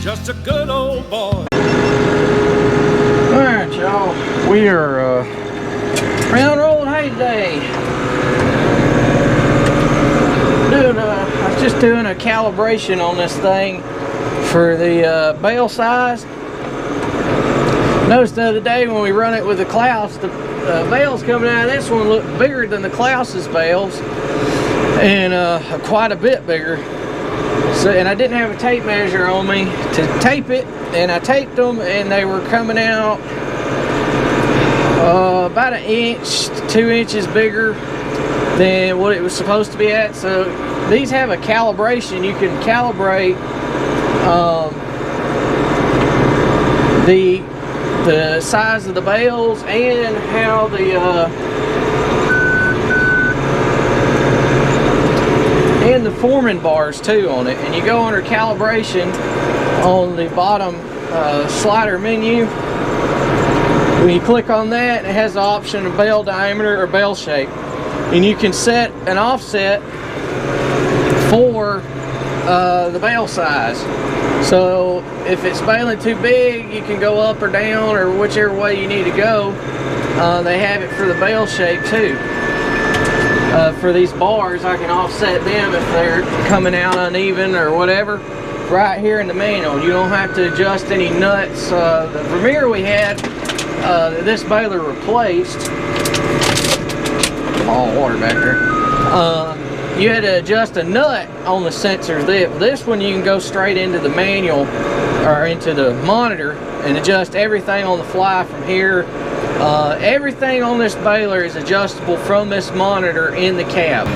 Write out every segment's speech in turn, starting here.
just a good old boy. Alright, y'all, we are round rolling hay today. I was just doing a calibration on this thing for the bale size. Noticed the other day when we run it with the Klaus, the bales coming out of this one look bigger than the Klaus's bales, and quite a bit bigger. So, and I didn't have a tape measure on me to tape it, and I taped them, and they were coming out about 1 inch to 2 inches bigger than what it was supposed to be at. So these have a calibration. You can calibrate the size of the bales and how the forming bars too on it. And you go under calibration on the bottom slider menu. When you click on that, it has the option of bale diameter or bale shape, and you can set an offset for the bale size. So if it's baling too big, you can go up or down or whichever way you need to go. They have it for the bale shape too. For these bars, I can offset them if they're coming out uneven or whatever right here in the manual. You don't have to adjust any nuts. The Vermeer we had, this baler replaced, all water back there, you had to adjust a nut on the sensor. This one you can go straight into the manual or into the monitor and adjust everything on the fly from here. Everything on this baler is adjustable from this monitor in the cab.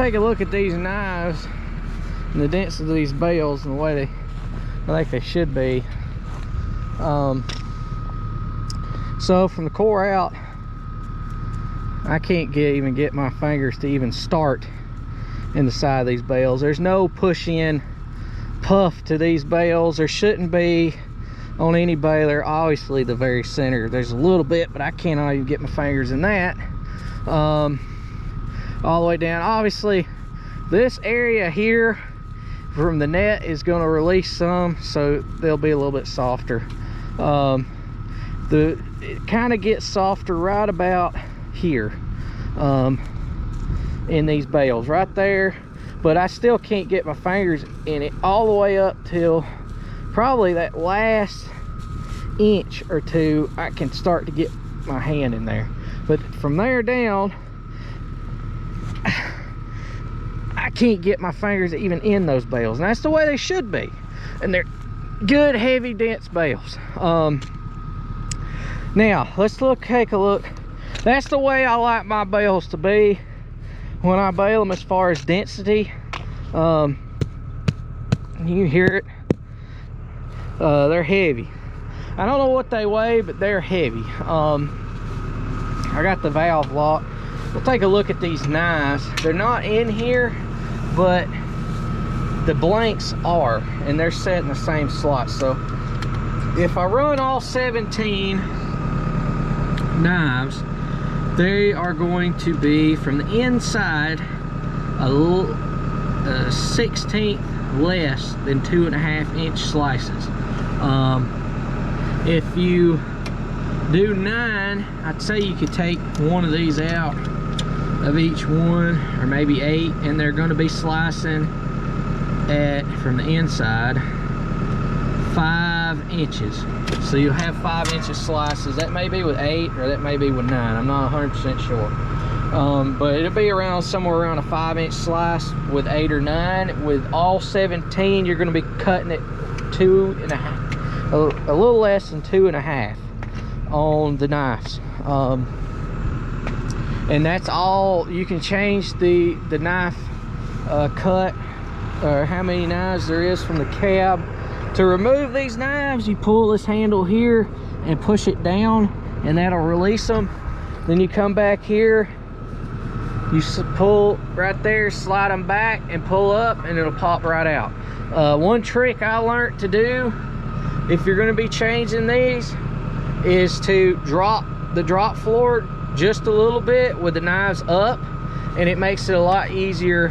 take a look at these knives and the density of these bales and the way I think they should be. So from the core out, I can't even get my fingers to even start in the side of these bales. There's no push in puff to these bales. There shouldn't be on any baler. Obviously the very center there's a little bit, but I cannot even get my fingers in that. All the way down. Obviously this area here from the net is going to release some, so they'll be a little bit softer. It kind of gets softer right about here in these bales right there, but I still can't get my fingers in it all the way up till probably that last inch or two. I can start to get my hand in there, but from there down I can't get my fingers even in those bales, and that's the way they should be, and they're good heavy dense bales. Now let's take a look. That's the way I like my bales to be when I bale them as far as density. You can hear it. They're heavy. I don't know what they weigh, but they're heavy. I got the valve lock. We'll take a look at these knives. They're not in here, but the blanks are, and they're set in the same slot. So if I run all 17 knives, they are going to be from the inside a little 1/16 less than 2.5 inch slices. If you do 9, I'd say you could take one of these out of each one, or maybe 8, and they're going to be slicing at, from the inside, 5 inches. So you'll have 5 inches slices. That may be with 8, or that may be with 9. I'm not 100% sure. But it'll be around somewhere around a 5 inch slice with 8 or 9. With all 17, you're going to be cutting it 2.5, a little less than 2.5 on the knives. And that's all. You can change the knife cut, or how many knives there is from the cab. To remove these knives, you pull this handle here and push it down, and that'll release them. Then you come back here, you pull right there, slide them back and pull up, and it'll pop right out. One trick I learned to do if you're going to be changing these is to drop the drop floor just a little bit with the knives up, and it makes it a lot easier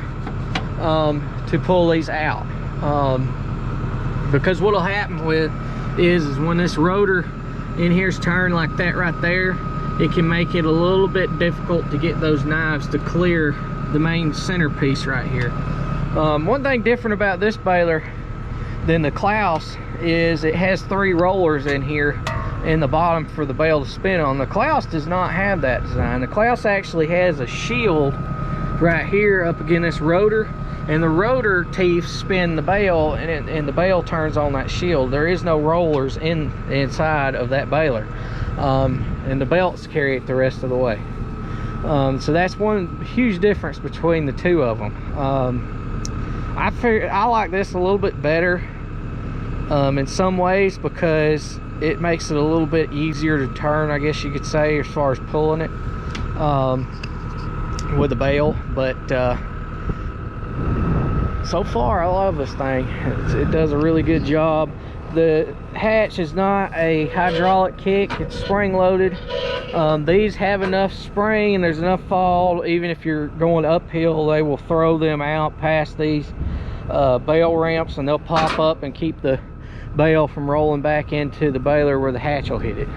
to pull these out. Because what'll happen with is when this rotor in here's turned like that right there, it can make it a little bit difficult to get those knives to clear the main centerpiece right here. One thing different about this baler than the Klaus is it has 3 rollers in here in the bottom for the bale to spin on. The Klaus does not have that design. The Klaus actually has a shield right here up against this rotor, and the rotor teeth spin the bale, and the bale turns on that shield. There is no rollers inside of that baler, and the belts carry it the rest of the way. So that's one huge difference between the two of them. I like this a little bit better in some ways, because it makes it a little bit easier to turn, I guess you could say, as far as pulling it with the bale. But so far I love this thing. It does a really good job. The hatch is not a hydraulic kick, it's spring loaded. These have enough spring and there's enough fall, even if you're going uphill, they will throw them out past these bale ramps, and they'll pop up and keep the bale from rolling back into the baler where the hatch will hit it.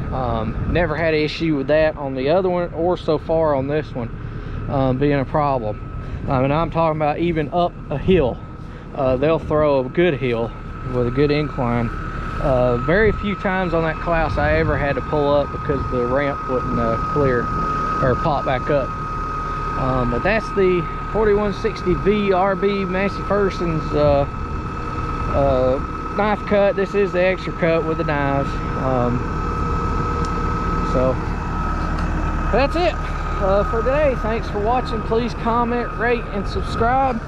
Never had an issue with that on the other one, or so far on this one being a problem. And I'm talking about even up a hill. They'll throw a good hill with a good incline. Very few times on that Klaus I ever had to pull up because the ramp wouldn't clear or pop back up. But that's the 4160V RB Massey Ferguson's knife cut. This is the extra cut with the knives. So that's it. for today. Thanks for watching. Please comment, rate, and subscribe.